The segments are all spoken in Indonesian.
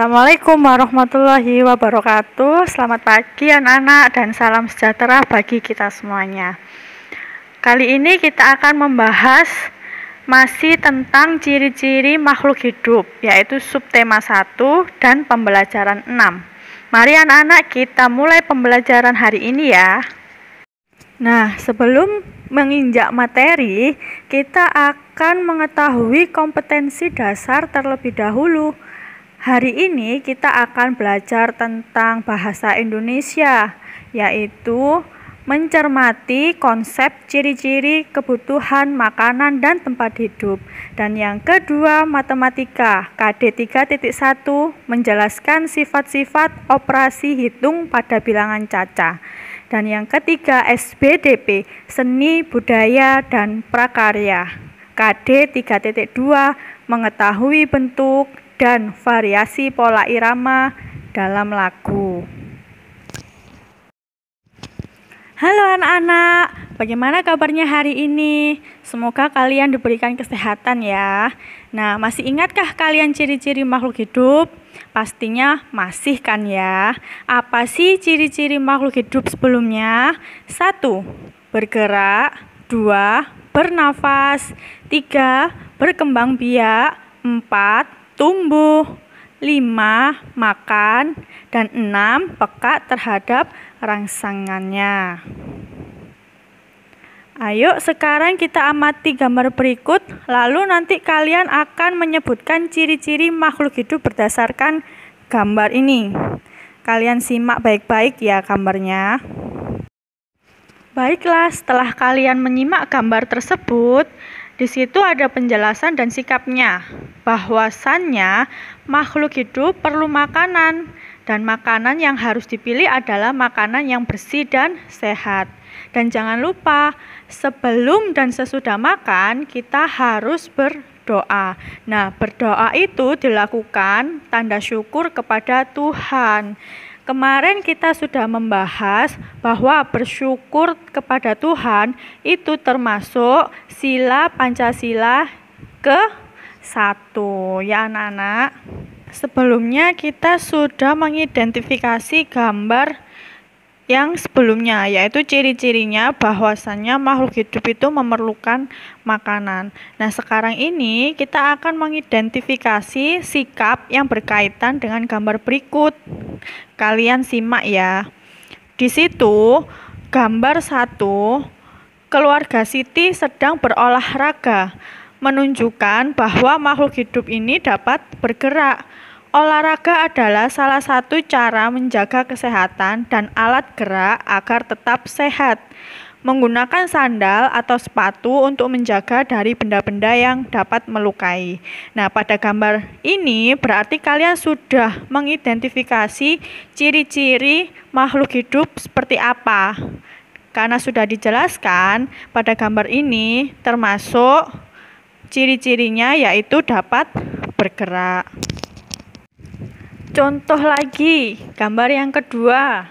Assalamualaikum warahmatullahi wabarakatuh. Selamat pagi anak-anak dan salam sejahtera bagi kita semuanya. Kali ini kita akan membahas masih tentang ciri-ciri makhluk hidup, yaitu subtema 1 dan pembelajaran 6. Mari anak-anak kita mulai pembelajaran hari ini ya. Nah, sebelum menginjak materi, kita akan mengetahui kompetensi dasar terlebih dahulu. Hari ini kita akan belajar tentang bahasa Indonesia, yaitu mencermati konsep ciri-ciri kebutuhan makanan dan tempat hidup. Dan yang kedua, matematika KD 3.1 menjelaskan sifat-sifat operasi hitung pada bilangan caca. Dan yang ketiga, SBDP seni, budaya, dan prakarya KD 3.2 mengetahui bentuk dan variasi pola irama dalam lagu. Halo anak-anak, bagaimana kabarnya hari ini? Semoga kalian diberikan kesehatan ya. Nah, masih ingatkah kalian ciri-ciri makhluk hidup? Pastinya masih kan ya. Apa sih ciri-ciri makhluk hidup sebelumnya? 1. Bergerak. 2. Bernafas. 3. Berkembang biak. 4. Tumbuh. 5. Makan. Dan 6. Peka terhadap rangsangannya. Ayo sekarang kita amati gambar berikut, lalu nanti kalian akan menyebutkan ciri-ciri makhluk hidup berdasarkan gambar ini. Kalian simak baik-baik ya gambarnya. Baiklah, setelah kalian menyimak gambar tersebut, di situ ada penjelasan dan sikapnya, bahwasannya makhluk hidup perlu makanan, dan makanan yang harus dipilih adalah makanan yang bersih dan sehat. Dan jangan lupa, sebelum dan sesudah makan, kita harus berdoa. Nah, berdoa itu dilakukan tanda syukur kepada Tuhan. Kemarin kita sudah membahas bahwa bersyukur kepada Tuhan itu termasuk sila Pancasila ke-1 ya anak-anak. Sebelumnya kita sudah mengidentifikasi gambar yang sebelumnya, yaitu ciri-cirinya bahwasannya makhluk hidup itu memerlukan makanan. Nah, sekarang ini kita akan mengidentifikasi sikap yang berkaitan dengan gambar berikut. Kalian simak ya. Di situ gambar 1, keluarga Siti sedang berolahraga, menunjukkan bahwa makhluk hidup ini dapat bergerak. Olahraga adalah salah satu cara menjaga kesehatan dan alat gerak agar tetap sehat. Menggunakan sandal atau sepatu untuk menjaga dari benda-benda yang dapat melukai. Nah, pada gambar ini berarti kalian sudah mengidentifikasi ciri-ciri makhluk hidup seperti apa. Karena sudah dijelaskan pada gambar ini termasuk ciri-cirinya yaitu dapat bergerak. Contoh lagi, gambar yang kedua.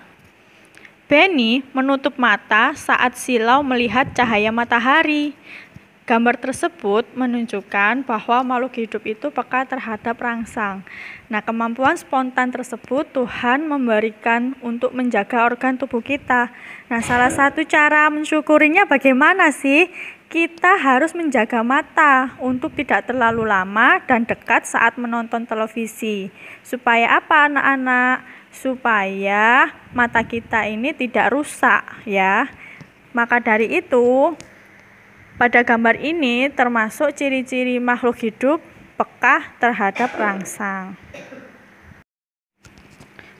Benny menutup mata saat Silau melihat cahaya matahari. Gambar tersebut menunjukkan bahwa makhluk hidup itu peka terhadap rangsang. Nah, kemampuan spontan tersebut Tuhan memberikan untuk menjaga organ tubuh kita. Nah, salah satu cara mensyukurinya bagaimana sih? Kita harus menjaga mata untuk tidak terlalu lama dan dekat saat menonton televisi. Supaya apa anak-anak? Supaya mata kita ini tidak rusak ya. Maka dari itu, pada gambar ini termasuk ciri-ciri makhluk hidup peka terhadap rangsang.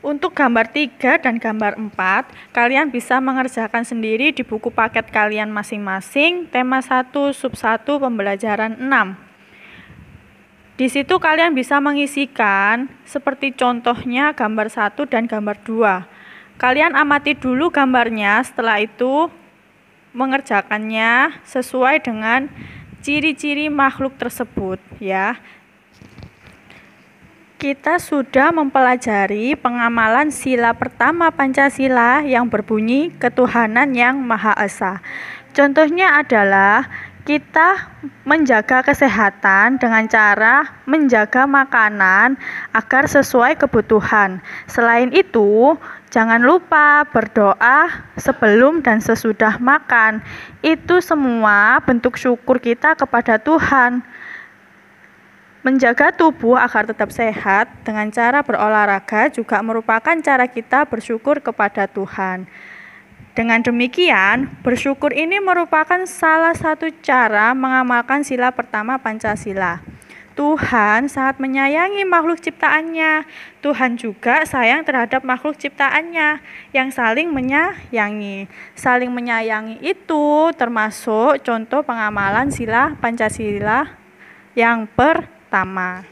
Untuk gambar 3 dan gambar 4, kalian bisa mengerjakan sendiri di buku paket kalian masing-masing, tema 1, sub 1, pembelajaran 6. Di situ kalian bisa mengisikan seperti contohnya gambar 1 dan gambar 2. Kalian amati dulu gambarnya, setelah itu mengerjakannya sesuai dengan ciri-ciri makhluk tersebut ya. Kita sudah mempelajari pengamalan sila pertama Pancasila yang berbunyi ketuhanan yang Maha Esa. Contohnya adalah Kita menjaga kesehatan dengan cara menjaga makanan agar sesuai kebutuhan. Selain itu, jangan lupa berdoa sebelum dan sesudah makan. Itu semua bentuk syukur kita kepada Tuhan. Menjaga tubuh agar tetap sehat dengan cara berolahraga juga merupakan cara kita bersyukur kepada Tuhan. Dengan demikian, bersyukur ini merupakan salah satu cara mengamalkan sila pertama Pancasila. Tuhan sangat menyayangi makhluk ciptaannya. Tuhan juga sayang terhadap makhluk ciptaannya yang saling menyayangi. Saling menyayangi itu termasuk contoh pengamalan sila Pancasila yang pertama.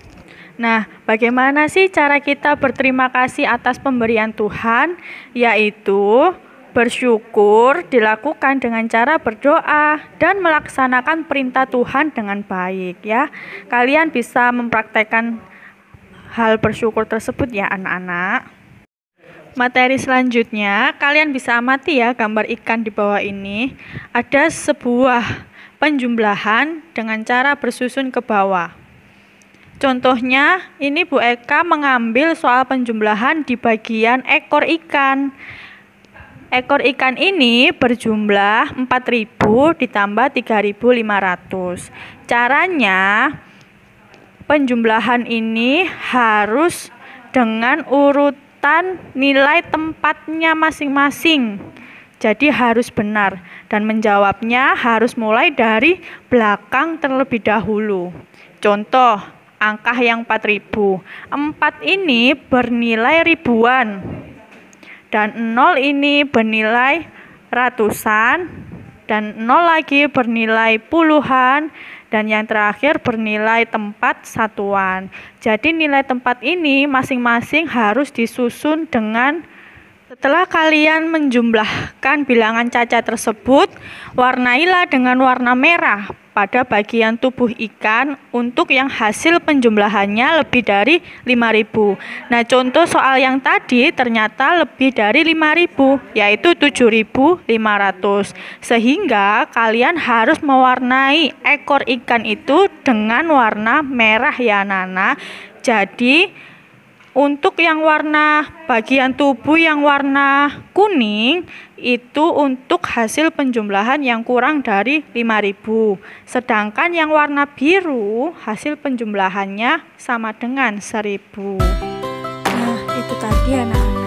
Nah, bagaimana sih cara kita berterima kasih atas pemberian Tuhan? Yaitu bersyukur dilakukan dengan cara berdoa dan melaksanakan perintah Tuhan dengan baik ya. Kalian bisa mempraktekkan hal bersyukur tersebut ya anak-anak. Materi selanjutnya, kalian bisa amati ya gambar ikan di bawah ini. Ada sebuah penjumlahan dengan cara bersusun ke bawah. Contohnya, ini Bu Eka mengambil soal penjumlahan di bagian ekor ikan. Ekor ikan ini berjumlah 4.000 ditambah 3.500. Caranya, penjumlahan ini harus dengan urutan nilai tempatnya masing-masing. Jadi harus benar dan menjawabnya harus mulai dari belakang terlebih dahulu. Contoh, angka yang 4.000. 4 ini bernilai ribuan. Dan 0 ini bernilai ratusan, dan 0 lagi bernilai puluhan, dan yang terakhir bernilai tempat satuan. Jadi nilai tempat ini masing-masing harus disusun dengan setelah kalian menjumlahkan bilangan cacat tersebut, warnailah dengan warna merah pada bagian tubuh ikan untuk yang hasil penjumlahannya lebih dari 5.000. Nah, contoh soal yang tadi ternyata lebih dari 5.000, yaitu 7.500. Sehingga kalian harus mewarnai ekor ikan itu dengan warna merah ya Nana. Jadi untuk yang warna bagian tubuh yang warna kuning itu untuk hasil penjumlahan yang kurang dari 5.000. Sedangkan yang warna biru hasil penjumlahannya sama dengan 1.000. Nah, itu tadi anak-anak.